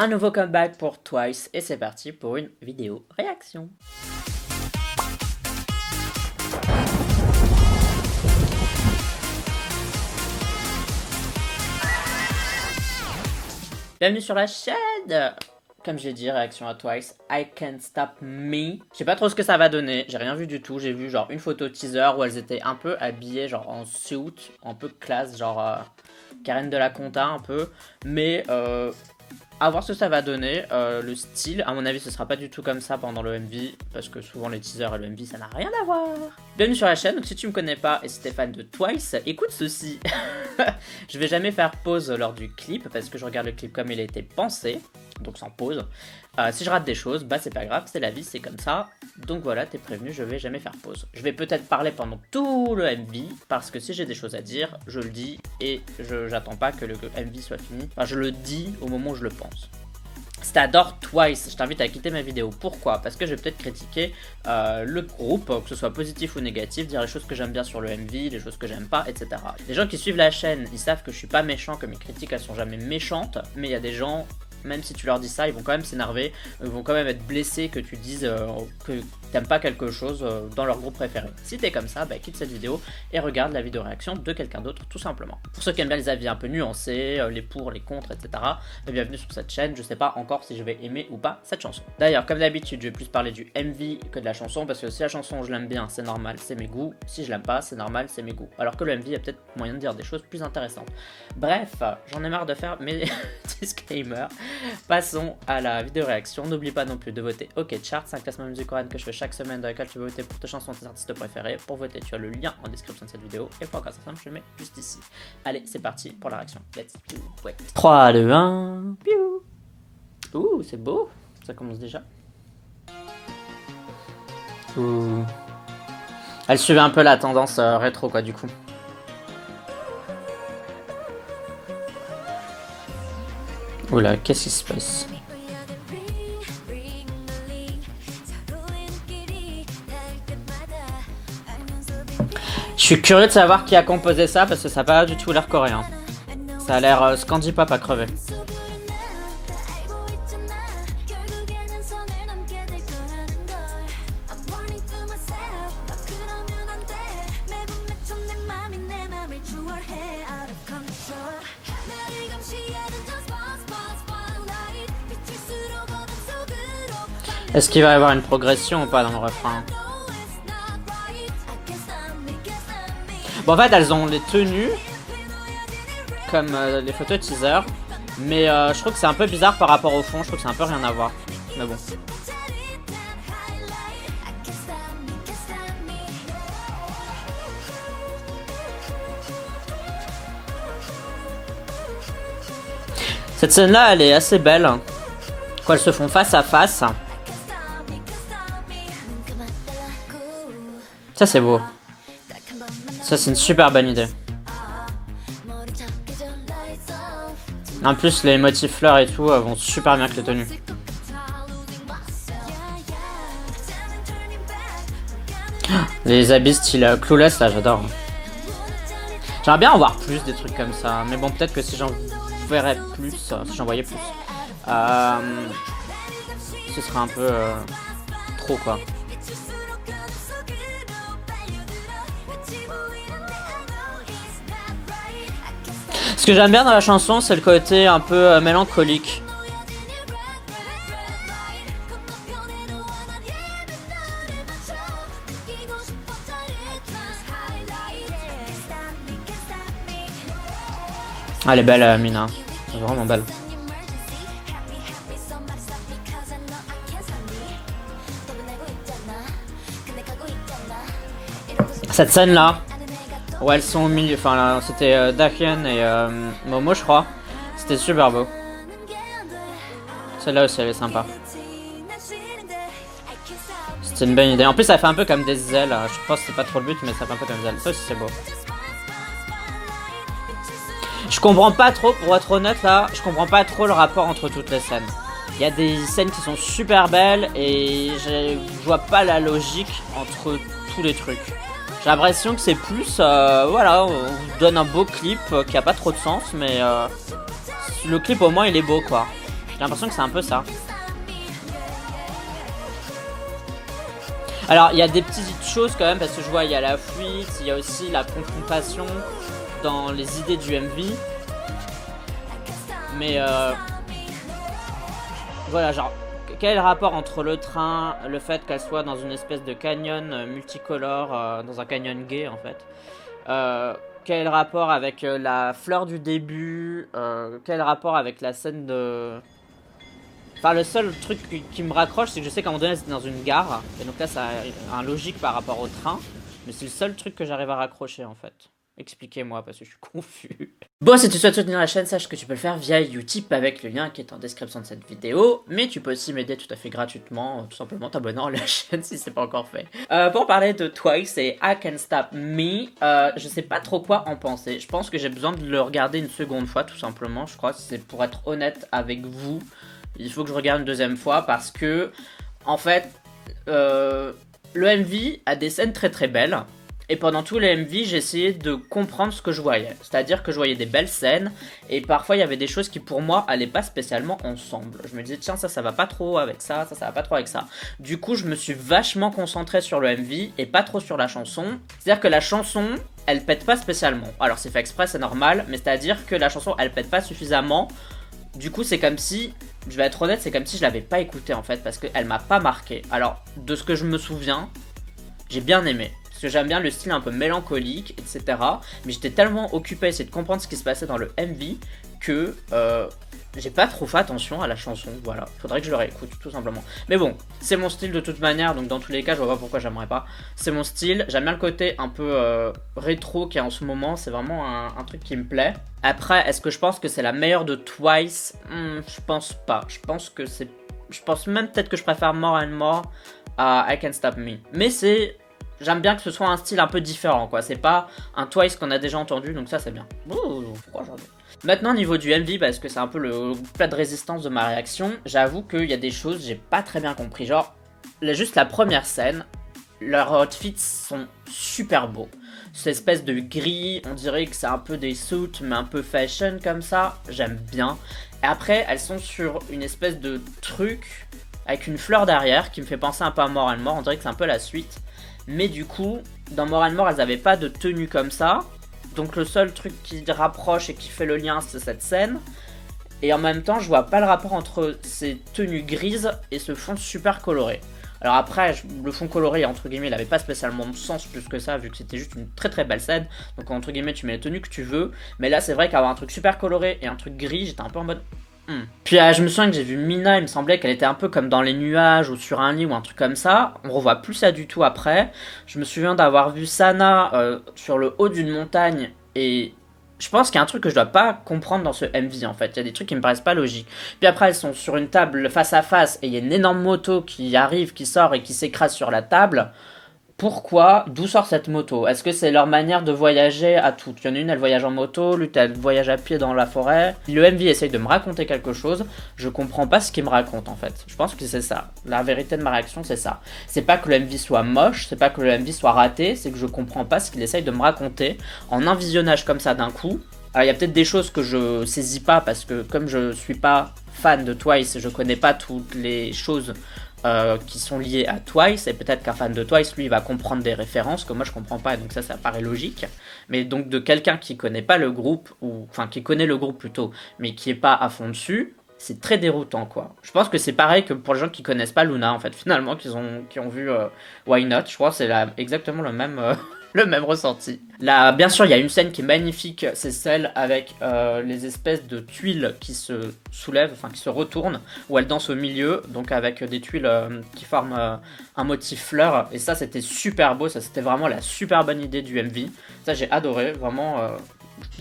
Un nouveau comeback pour Twice et c'est parti pour une vidéo réaction. Bienvenue sur la chaîne. Comme j'ai dit, réaction à Twice, I Can't Stop Me. Je sais pas trop ce que ça va donner, j'ai rien vu du tout. J'ai vu genre une photo teaser où elles étaient un peu habillées genre en suit, un peu classe, genre Karen de la Conta un peu. Mais à voir ce que ça va donner. Le style, à mon avis, ce sera pas du tout comme ça pendant le MV, parce que souvent les teasers et le MV, ça n'a rien à voir. Bienvenue sur la chaîne, donc si tu me connais pas et si t'es fan de Twice, écoute ceci. Je vais jamais faire pause lors du clip, parce que je regarde le clip comme il a été pensé, donc sans pause. Si je rate des choses, bah c'est pas grave, c'est la vie, c'est comme ça. Donc voilà, t'es prévenu, je vais jamais faire pause. Je vais peut-être parler pendant tout le MV, parce que si j'ai des choses à dire, je le dis et j'attends pas que le MV soit fini. Enfin, je le dis au moment où je le pense. Si t'adores Twice, je t'invite à quitter ma vidéo. Pourquoi? Parce que je vais peut-être critiquer le groupe, que ce soit positif ou négatif, dire les choses que j'aime bien sur le MV, les choses que j'aime pas, etc. Les gens qui suivent la chaîne, ils savent que je suis pas méchant, que mes critiques elles sont jamais méchantes, mais il y a des gens, même si tu leur dis ça, ils vont quand même s'énerver, ils vont quand même être blessés que tu dises que t'aimes pas quelque chose dans leur groupe préféré. Si t'es comme ça, bah quitte cette vidéo et regarde la vidéo réaction de quelqu'un d'autre tout simplement. Pour ceux qui aiment bien les avis un peu nuancés, les pour, les contre, etc. Bah, bienvenue sur cette chaîne, je sais pas encore si je vais aimer ou pas cette chanson. D'ailleurs, comme d'habitude, je vais plus parler du MV que de la chanson, parce que si la chanson je l'aime bien, c'est normal, c'est mes goûts. Si je l'aime pas, c'est normal, c'est mes goûts. Alors que le MV, il y a peut-être moyen de dire des choses plus intéressantes. Bref, j'en ai marre de faire mes disclaimers. Passons à la vidéo réaction. N'oublie pas non plus de voter OK Chart, 5 classements musique coréenne que je fais chaque semaine dans lesquels tu peux voter pour tes chansons, tes artistes préférés. Pour voter, tu as le lien en description de cette vidéo. Et pour encore ça, je le mets juste ici. Allez, c'est parti pour la réaction. Let's do it. 3, 2, 1. Piou. Ouh, c'est beau. Ça commence déjà. Ouh. Elle suivait un peu la tendance rétro, quoi, du coup. Oula, qu'est-ce qui se passe? Je suis curieux de savoir qui a composé ça, parce que ça n'a pas du tout l'air coréen. Ça a l'air Scandi Pop à crever. Est-ce qu'il va y avoir une progression ou pas dans le refrain? Bon, en fait, elles ont les tenues comme les photos teaser, mais je trouve que c'est un peu bizarre par rapport au fond. Je trouve que c'est un peu rien à voir. Mais bon. Cette scène-là, elle est assez belle. Quand elles se font face à face. Ça, c'est beau. Ça, c'est une super bonne idée. En plus, les motifs fleurs et tout vont super bien avec les tenues. Les habits style Clueless, là, j'adore. J'aimerais bien en voir plus des trucs comme ça. Mais bon, peut-être que si j'en verrais plus, si j'en voyais plus, ce serait un peu trop, quoi. Ce que j'aime bien dans la chanson, c'est le côté un peu mélancolique. Ah, elle est belle, Mina. Elle est vraiment belle. Cette scène-là, où elles sont au milieu, enfin c'était Dahyun et Momo, je crois. C'était super beau. Celle-là aussi, elle est sympa. C'était une bonne idée. En plus, ça fait un peu comme des ailes. Je pense que c'est pas trop le but, mais ça fait un peu comme des ailes. Ça aussi, c'est beau. Je comprends pas trop, pour être honnête là, je comprends pas trop le rapport entre toutes les scènes. Il y a des scènes qui sont super belles et je vois pas la logique entre tous les trucs. J'ai l'impression que c'est plus, voilà, on vous donne un beau clip qui a pas trop de sens, mais le clip au moins il est beau quoi. J'ai l'impression que c'est un peu ça. Alors, il y a des petites choses quand même, parce que je vois, il y a la fuite, il y a aussi la confrontation dans les idées du MV. Mais voilà, genre, quel est le rapport entre le train, le fait qu'elle soit dans une espèce de canyon multicolore, dans un canyon gay en fait. Quel est le rapport avec la fleur du début, quel est le rapport avec la scène de... Enfin, le seul truc qui me raccroche, c'est que je sais qu'à un moment donné, c'était dans une gare. Et donc là, ça a un logique par rapport au train. Mais c'est le seul truc que j'arrive à raccrocher, en fait. Expliquez-moi, parce que je suis confus. Bon, si tu souhaites soutenir la chaîne, sache que tu peux le faire via Utip avec le lien qui est en description de cette vidéo. Mais tu peux aussi m'aider tout à fait gratuitement, tout simplement t'abonnant à la chaîne si c'est pas encore fait. Pour parler de Twice et I Can't Stop Me, je sais pas trop quoi en penser. Je pense que j'ai besoin de le regarder une seconde fois, tout simplement. Je crois que c'est pour être honnête avec vous. Il faut que je regarde une deuxième fois parce que, en fait, le MV a des scènes très très belles. Et pendant tout le MV, j'ai essayé de comprendre ce que je voyais. C'est-à-dire que je voyais des belles scènes. Et parfois, il y avait des choses qui, pour moi, allaient pas spécialement ensemble. Je me disais, tiens, ça va pas trop avec ça, ça va pas trop avec ça. Du coup, je me suis vachement concentré sur le MV et pas trop sur la chanson. C'est-à-dire que la chanson, elle pète pas spécialement. Alors, c'est fait exprès, c'est normal. Mais c'est-à-dire que la chanson, elle pète pas suffisamment. Du coup, c'est comme si, je vais être honnête, c'est comme si je l'avais pas écoutée en fait, parce qu'elle m'a pas marqué. Alors, de ce que je me souviens, j'ai bien aimé. Parce que j'aime bien le style un peu mélancolique, etc. Mais j'étais tellement occupé à essayer de comprendre ce qui se passait dans le MV que j'ai pas trop fait attention à la chanson. Voilà, faudrait que je le réécoute tout simplement. Mais bon, c'est mon style de toute manière, donc dans tous les cas, je vois pas pourquoi j'aimerais pas. C'est mon style, j'aime bien le côté un peu rétro qu'il y a en ce moment, c'est vraiment un truc qui me plaît. Après, est-ce que je pense que c'est la meilleure de Twice? Je pense pas. Je pense même peut-être que je préfère More and More à I Can't Stop Me. Mais c'est... J'aime bien que ce soit un style un peu différent, quoi. C'est pas un Twice qu'on a déjà entendu, donc ça c'est bien. Pourquoi j'en ai... Maintenant, au niveau du MV, parce que c'est un peu le plat de résistance de ma réaction, j'avoue qu'il y a des choses que j'ai pas très bien compris. Genre, juste la première scène, leurs outfits sont super beaux. Cette espèce de gris, on dirait que c'est un peu des suits, mais un peu fashion comme ça, j'aime bien. Et après, elles sont sur une espèce de truc avec une fleur derrière qui me fait penser un peu à More and More, on dirait que c'est un peu la suite. Mais du coup, dans More and More, elles n'avaient pas de tenue comme ça. Donc le seul truc qui rapproche et qui fait le lien, c'est cette scène. Et en même temps, je vois pas le rapport entre ces tenues grises et ce fond super coloré. Alors après, le fond coloré, entre guillemets, il avait pas spécialement de sens plus que ça, vu que c'était juste une très très belle scène. Donc entre guillemets, tu mets les tenues que tu veux. Mais là, c'est vrai qu'avoir un truc super coloré et un truc gris, j'étais un peu en mode... Puis je me souviens que j'ai vu Mina, il me semblait qu'elle était un peu comme dans les nuages ou sur un lit ou un truc comme ça. On revoit plus ça du tout après. Je me souviens d'avoir vu Sana sur le haut d'une montagne et je pense qu'il y a un truc que je dois pas comprendre dans ce MV en fait. Il y a des trucs qui me paraissent pas logiques. Puis après elles sont sur une table face à face et il y a une énorme moto qui arrive, qui sort et qui s'écrase sur la table. Pourquoi? D'où sort cette moto? Est-ce que c'est leur manière de voyager à toutes? Il y en a une, elle voyage en moto, l'autre, elle voyage à pied dans la forêt. Le MV essaye de me raconter quelque chose, je comprends pas ce qu'il me raconte en fait. Je pense que c'est ça. La vérité de ma réaction, c'est ça. C'est pas que le MV soit moche, c'est pas que le MV soit raté, c'est que je comprends pas ce qu'il essaye de me raconter en un visionnage comme ça d'un coup. Alors, il y a peut-être des choses que je saisis pas parce que comme je suis pas fan de Twice, je connais pas toutes les choses qui sont liées à Twice, et peut-être qu'un fan de Twice, lui, va comprendre des références que moi je comprends pas, et donc ça paraît logique. Mais donc de quelqu'un qui connaît pas le groupe, ou enfin qui connaît le groupe plutôt, mais qui est pas à fond dessus, c'est très déroutant quoi. Je pense que c'est pareil que pour les gens qui connaissent pas Luna en fait, finalement, qui ont vu Why Not, je crois que c'est exactement le même... le même ressenti. Là, bien sûr, il y a une scène qui est magnifique, c'est celle avec les espèces de tuiles qui se soulèvent, enfin qui se retournent, où elle danse au milieu, donc avec des tuiles qui forment un motif fleur, et ça c'était super beau, ça c'était vraiment la super bonne idée du MV. Ça j'ai adoré, vraiment...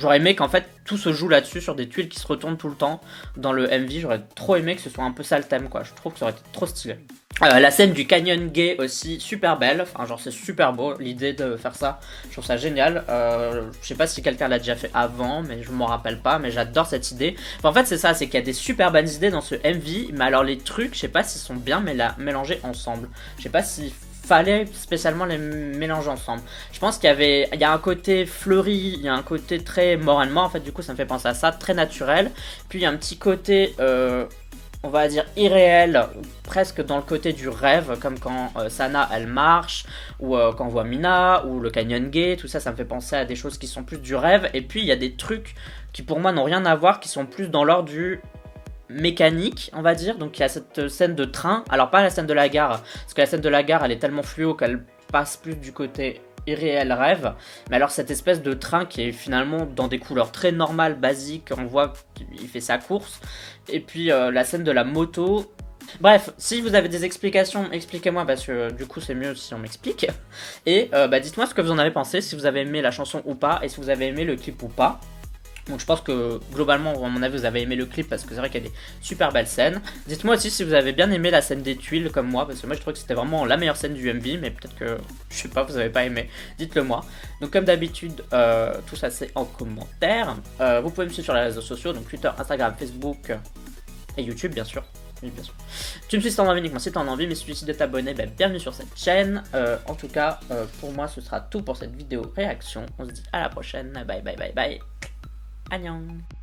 J'aurais aimé qu'en fait tout se joue là-dessus sur des tuiles qui se retournent tout le temps dans le MV. J'aurais trop aimé que ce soit un peu ça le thème quoi. Je trouve que ça aurait été trop stylé. La scène du canyon gay aussi super belle. Enfin genre c'est super beau l'idée de faire ça. Je trouve ça génial. Je sais pas si quelqu'un l'a déjà fait avant mais je m'en rappelle pas. Mais j'adore cette idée. Enfin, en fait c'est ça, c'est qu'il y a des super bonnes idées dans ce MV. Mais alors les trucs je sais pas s'ils sont bien mélangés ensemble. Je sais pas si fallait spécialement les mélanger ensemble. Je pense qu'il y a un côté fleuri, il y a un côté très moralement en fait, du coup ça me fait penser à ça, très naturel. Puis il y a un petit côté on va dire irréel, presque dans le côté du rêve, comme quand Sana elle marche, ou quand on voit Mina, ou le Canyon Gate, tout ça, ça me fait penser à des choses qui sont plus du rêve. Et puis il y a des trucs qui pour moi n'ont rien à voir, qui sont plus dans l'ordre du mécanique, on va dire. Donc il y a cette scène de train, alors pas la scène de la gare, parce que la scène de la gare elle est tellement fluo qu'elle passe plus du côté irréel rêve, mais alors cette espèce de train qui est finalement dans des couleurs très normales, basiques, on voit qu'il fait sa course, et puis la scène de la moto. Bref, si vous avez des explications, expliquez-moi parce que du coup c'est mieux si on m'explique. Et dites-moi ce que vous en avez pensé, si vous avez aimé la chanson ou pas, et si vous avez aimé le clip ou pas. Donc je pense que globalement, à mon avis, vous avez aimé le clip parce que c'est vrai qu'il y a des super belles scènes. Dites-moi aussi si vous avez bien aimé la scène des tuiles comme moi, parce que moi je trouve que c'était vraiment la meilleure scène du MV, mais peut-être que, je sais pas, vous avez pas aimé. Dites-le moi. Donc comme d'habitude, tout ça c'est en commentaire. Vous pouvez me suivre sur les réseaux sociaux, donc Twitter, Instagram, Facebook et YouTube bien sûr. Oui, bien sûr. Tu me suis si t'en as envie, uniquement si t'en as envie, mais si tu décides de t'abonner, bienvenue sur cette chaîne. En tout cas, pour moi, ce sera tout pour cette vidéo réaction. On se dit à la prochaine. Bye bye bye bye. 안녕.